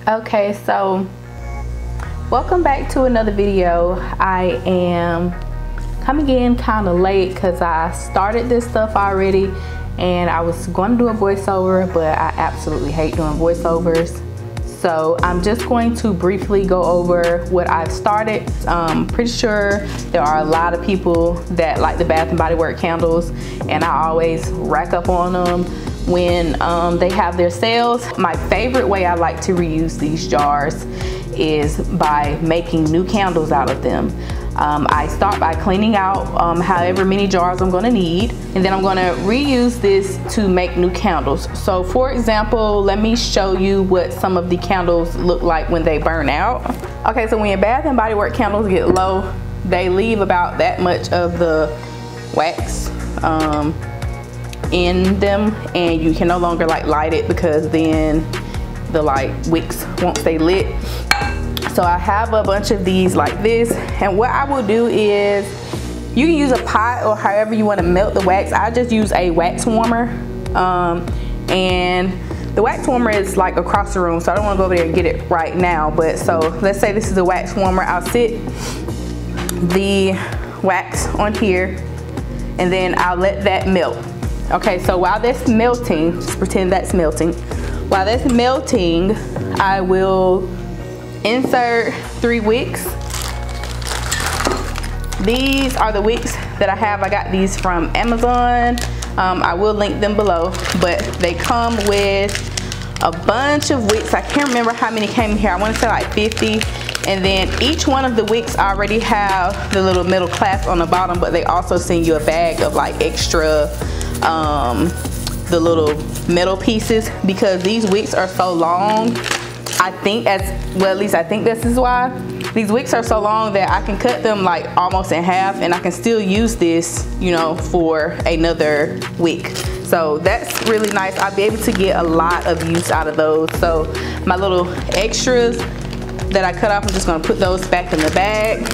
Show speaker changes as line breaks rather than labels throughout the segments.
Okay, so welcome back to another video. I am coming in kind of late because I started this stuff already and I was going to do a voiceover, but I absolutely hate doing voiceovers. So I'm just going to briefly go over what I've started. Pretty sure there are a lot of people that like the Bath & Body Works candles, and I always rack up on them when they have their sales. My favorite way I like to reuse these jars is by making new candles out of them. I start by cleaning out however many jars I'm gonna need, and then I'm gonna reuse this to make new candles. So for example, let me show you what some of the candles look like when they burn out. Okay, so when your Bath & Body Works candles get low, they leave about that much of the wax in them, and you can no longer light it because then the wicks won't stay lit. So I have a bunch of these like this, and what I will do is, you can use a pot or however you want to melt the wax. I just use a wax warmer, and the wax warmer is like across the room, so I don't want to go over there and get it right now. But so let's say this is a wax warmer. I'll sit the wax on here and then I'll let that melt. Okay, so while that's melting, just pretend that's melting. While that's melting, I will insert 3 wicks. These are the wicks that I have. I got these from Amazon. I will link them below, but they come with a bunch of wicks. I can't remember how many came in here. I want to say like 50. And then each one of the wicks already have the little metal clasp on the bottom, but they also send you a bag of like extra the little metal pieces, because these wicks are so long. I think at least I think this is why these wicks are so long that I can cut them like almost in half, and I can still use this, you know, for another wick. So that's really nice. I'll be able to get a lot of use out of those. So my little extras that I cut off, I'm just gonna put those back in the bag.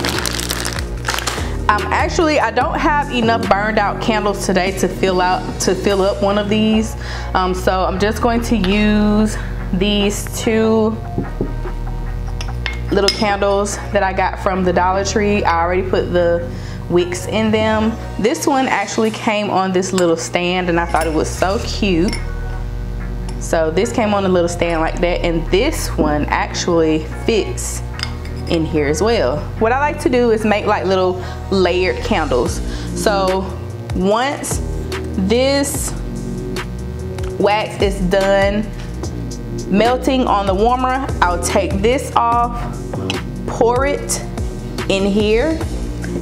I don't have enough burned out candles today to fill up one of these. So I'm just going to use these 2 little candles that I got from the Dollar Tree. I already put the wicks in them. This one actually came on this little stand, and I thought it was so cute. So this came on a little stand like that, and this one actually fits in here as well. What I like to do is make like little layered candles. So once this wax is done melting on the warmer, I'll take this off, pour it in here,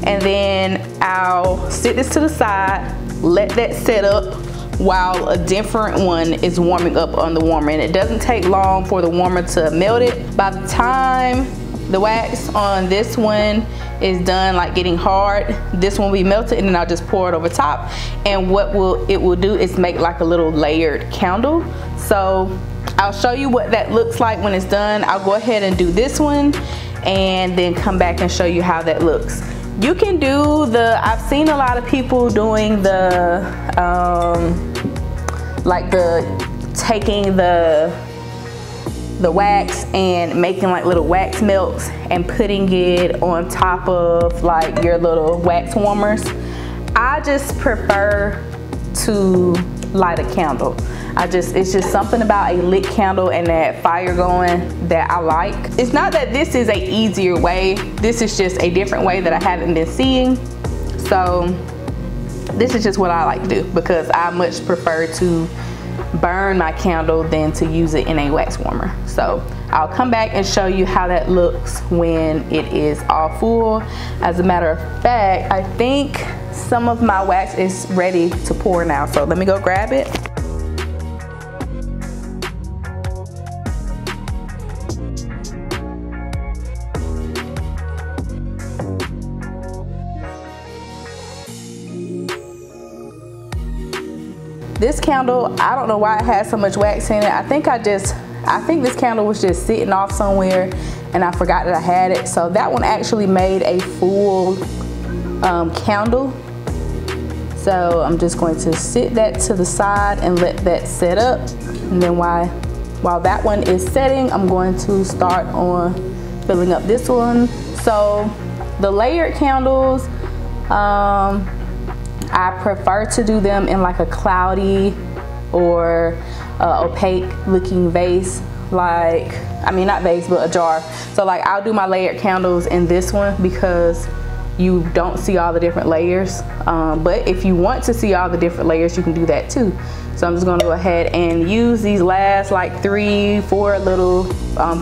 and then I'll sit this to the side, let that set up while a different one is warming up on the warmer. And it doesn't take long for the warmer to melt it. By the time the wax on this one is done like getting hard, this one will be melted, and then I'll just pour it over top. And what it will do is make like a little layered candle. So I'll show you what that looks like when it's done. I'll go ahead and do this one and then come back and show you how that looks. You can do I've seen a lot of people doing taking the wax and making like little wax melts and putting it on top of like your little wax warmers. I just prefer to light a candle. It's just something about a lit candle and that fire going that I like. It's not that this is a easier way, this is just a different way that I haven't been seeing. So this is just what I like to do, because I much prefer to burn my candle than to use it in a wax warmer. So I'll come back and show you how that looks when it is all full. As a matter of fact, I think some of my wax is ready to pour now, so let me go grab it. This candle, I don't know why it has so much wax in it. I think this candle was just sitting off somewhere and I forgot that I had it. So that one actually made a full candle. So I'm just going to sit that to the side and let that set up. And then while while that one is setting, I'm going to start on filling up this one. So the layered candles, I prefer to do them in like a cloudy or opaque looking vase, like, I mean not vase but a jar. So like I'll do my layered candles in this one because you don't see all the different layers, but if you want to see all the different layers, you can do that too. So I'm just gonna go ahead and use these last like 3-4 little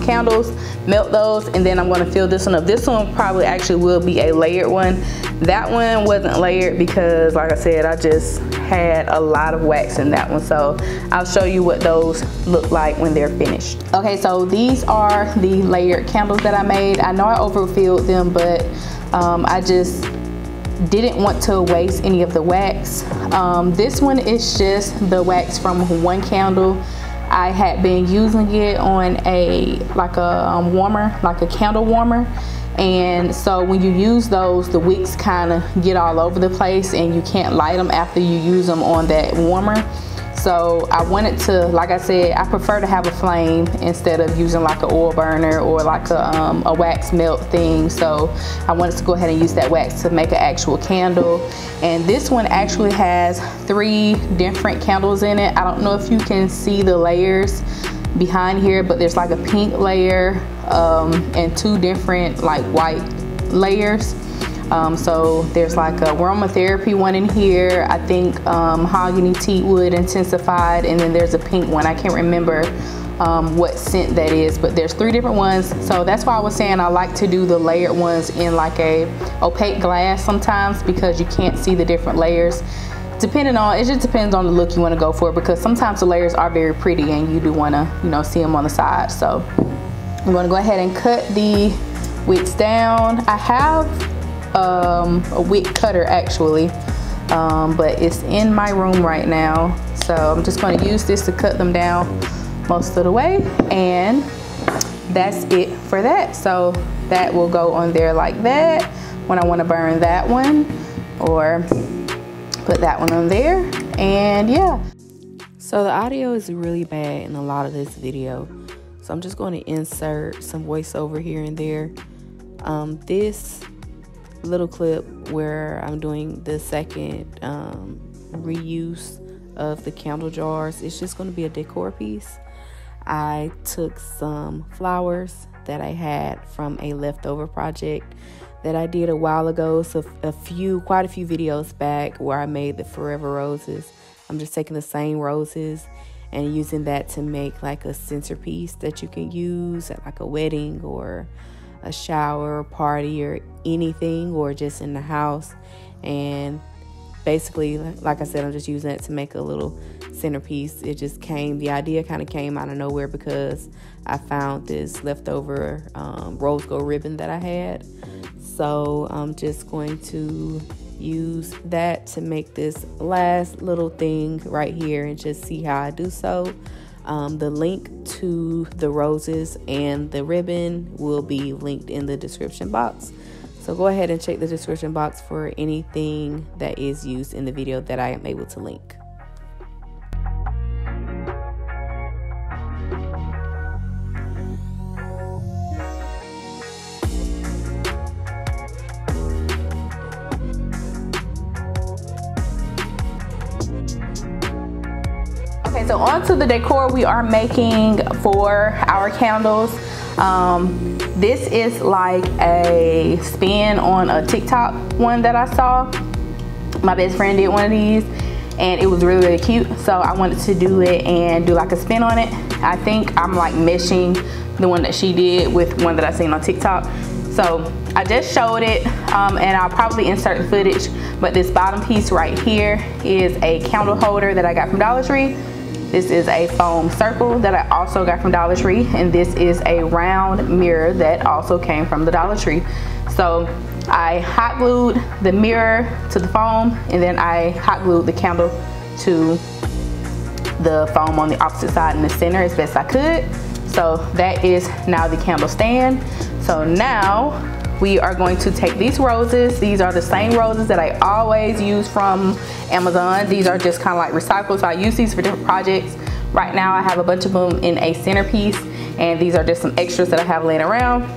candles, melt those, and then I'm gonna fill this one up. This one probably actually will be a layered one. That one wasn't layered because, like I said, I just had a lot of wax in that one. So I'll show you what those look like when they're finished. Okay, so these are the layered candles that I made. I know I overfilled them, but I just didn't want to waste any of the wax. This one is just the wax from one candle. I had been using it on a warmer, like a candle warmer, and so when you use those, the wicks kind of get all over the place and you can't light them after you use them on that warmer. So I wanted to, like I said, I prefer to have a flame instead of using like an oil burner or like a wax melt thing. So I wanted to go ahead and use that wax to make an actual candle. And this one actually has 3 different candles in it. I don't know if you can see the layers behind here, but there's like a pink layer and 2 different like white layers. So there's like a aromatherapy one in here, I think mahogany teak wood intensified, and then there's a pink one. I can't remember what scent that is, but there's 3 different ones. So that's why I was saying I like to do the layered ones in like a opaque glass sometimes, because you can't see the different layers. Depending on, it just depends on the look you want to go for, because sometimes the layers are very pretty and you do want to, you know, see them on the side. So I'm going to go ahead and cut the wicks down. I have a wick cutter actually, but it's in my room right now, so I'm just going to use this to cut them down most of the way, and that's it for that. So that will go on there like that when I want to burn that one, or put that one on there. And yeah, so the audio is really bad in a lot of this video, so I'm just going to insert some voiceover here and there. This little clip where I'm doing the second reuse of the candle jars, it's just going to be a decor piece. I took some flowers that I had from a leftover project that I did a while ago, so quite a few videos back, where I made the forever roses. I'm just taking the same roses and using that to make like a centerpiece that you can use at like a wedding or a shower, party, or anything, or just in the house. And basically, like I said, I'm just using it to make a little centerpiece. It just came, the idea kind of came out of nowhere because I found this leftover rose gold ribbon that I had. So I'm just going to use that to make this last little thing right here, and just see how I do so. The link to the roses and the ribbon will be linked in the description box. So go ahead and check the description box for anything that is used in the video that I am able to link. Okay, so on to the decor we are making for our candles. This is like a spin on a TikTok one that I saw. My best friend did one of these and it was really, really cute. So I wanted to do it and do like a spin on it. I think I'm like meshing the one that she did with one that I seen on TikTok. So I just showed it and I'll probably insert the footage, but this bottom piece right here is a candle holder that I got from Dollar Tree. This is a foam circle that I also got from Dollar Tree, and this is a round mirror that also came from the Dollar Tree. So I hot glued the mirror to the foam, and then I hot glued the candle to the foam on the opposite side in the center as best I could. So that is now the candle stand. So now we are going to take these roses. These are the same roses that I always use from Amazon. These are just kind of like recycled, so I use these for different projects. Right now I have a bunch of them in a centerpiece, and these are just some extras that I have laying around.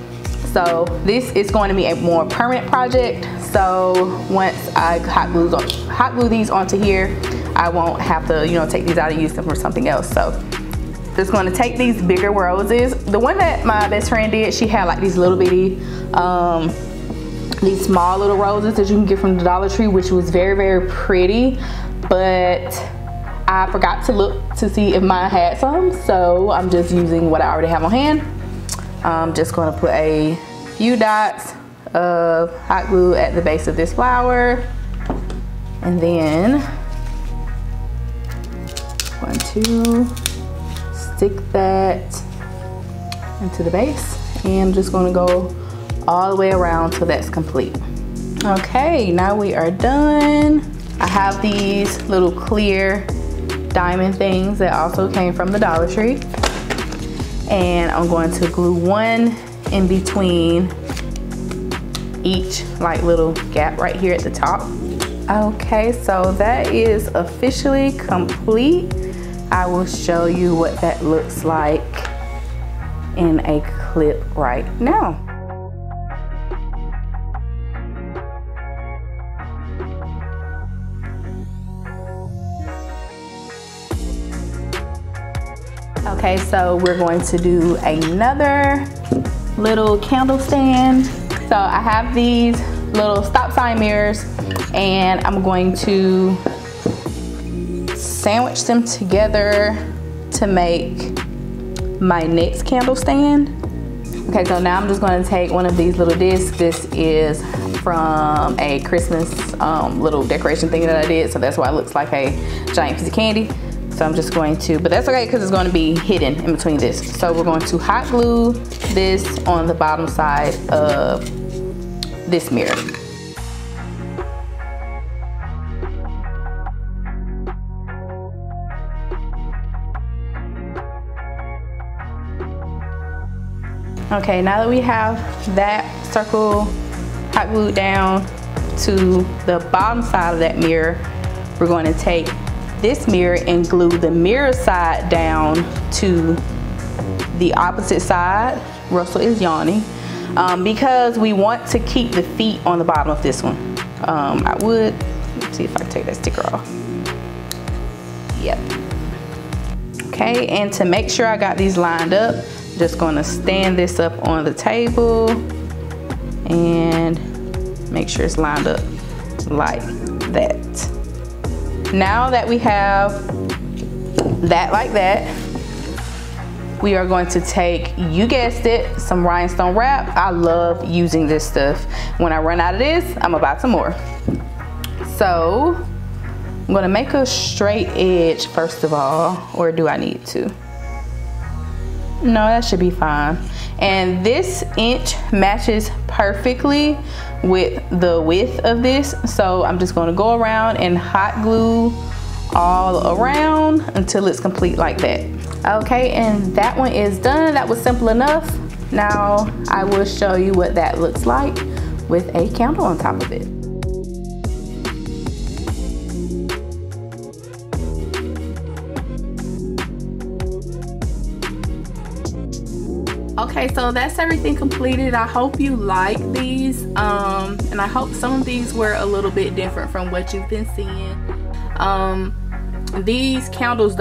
So this is going to be a more permanent project. So once I hot glue these onto here, I won't have to, you know, take these out and use them for something else. So just going to take these bigger roses. The one that my best friend did, she had like these little bitty, these small little roses that you can get from the Dollar Tree, which was very, very pretty. But I forgot to look to see if mine had some, so I'm just using what I already have on hand. I'm just going to put a few dots of hot glue at the base of this flower, and then going to stick that into the base, and I'm just going to go all the way around till that's complete. Okay, now we are done. I have these little clear diamond things that also came from the Dollar Tree, and I'm going to glue one in between each like little gap right here at the top. Okay, so that is officially complete. I will show you what that looks like in a clip right now. Okay, so we're going to do another little candle stand. So I have these little stop sign mirrors, and I'm going to sandwich them together to make my next candle stand. Okay, so now I'm just going to take one of these little discs. This is from a Christmas little decoration thing that I did, so that's why it looks like a giant piece of candy. So I'm just going to, but that's okay because it's going to be hidden in between this. So we're going to hot glue this on the bottom side of this mirror. Okay, now that we have that circle hot glued down to the bottom side of that mirror, we're going to take this mirror and glue the mirror side down to the opposite side. Russell is yawning because we want to keep the feet on the bottom of this one. I would, let's see if I can take that sticker off. Yep. Okay, and to make sure I got these lined up, I'm just going to stand this up on the table and make sure it's lined up like that. Now that we have that like that, we are going to take, you guessed it, some rhinestone wrap. I love using this stuff. When I run out of this, I'm gonna buy some more. So I'm gonna make a straight edge first of all, or do I need to? No, that should be fine. And this inch matches perfectly with the width of this. So I'm just gonna go around and hot glue all around until it's complete like that. Okay, and that one is done. That was simple enough. Now I will show you what that looks like with a candle on top of it. Okay, so that's everything completed. I hope you like these, and I hope some of these were a little bit different from what you've been seeing. These candles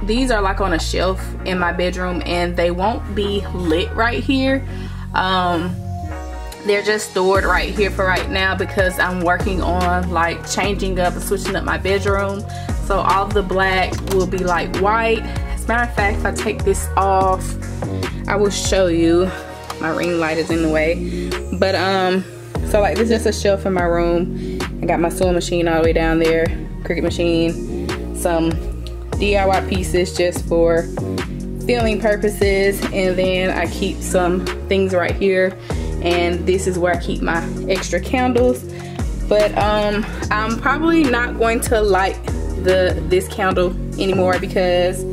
these are like on a shelf in my bedroom, and they won't be lit right here. They're just stored right here for right now because I'm working on like changing up and switching up my bedroom. So all of the black will be like white. As a matter of fact, if I take this off, I will show you. My ring light is in the way. But so like this is a shelf in my room. I got my sewing machine all the way down there, Cricut machine, some DIY pieces just for filming purposes, and then I keep some things right here, and this is where I keep my extra candles. But I'm probably not going to light this candle anymore because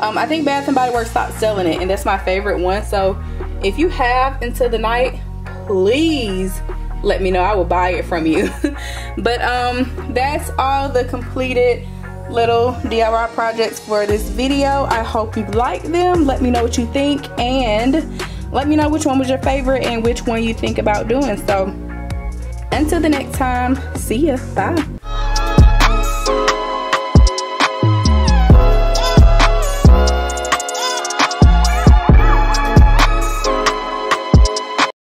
I think Bath & Body Works stopped selling it, and that's my favorite one. So if you have into the night, please let me know. I will buy it from you. But that's all the completed little DIY projects for this video. I hope you like them. Let me know what you think, and let me know which one was your favorite and which one you think about doing. So until the next time, see ya. Bye.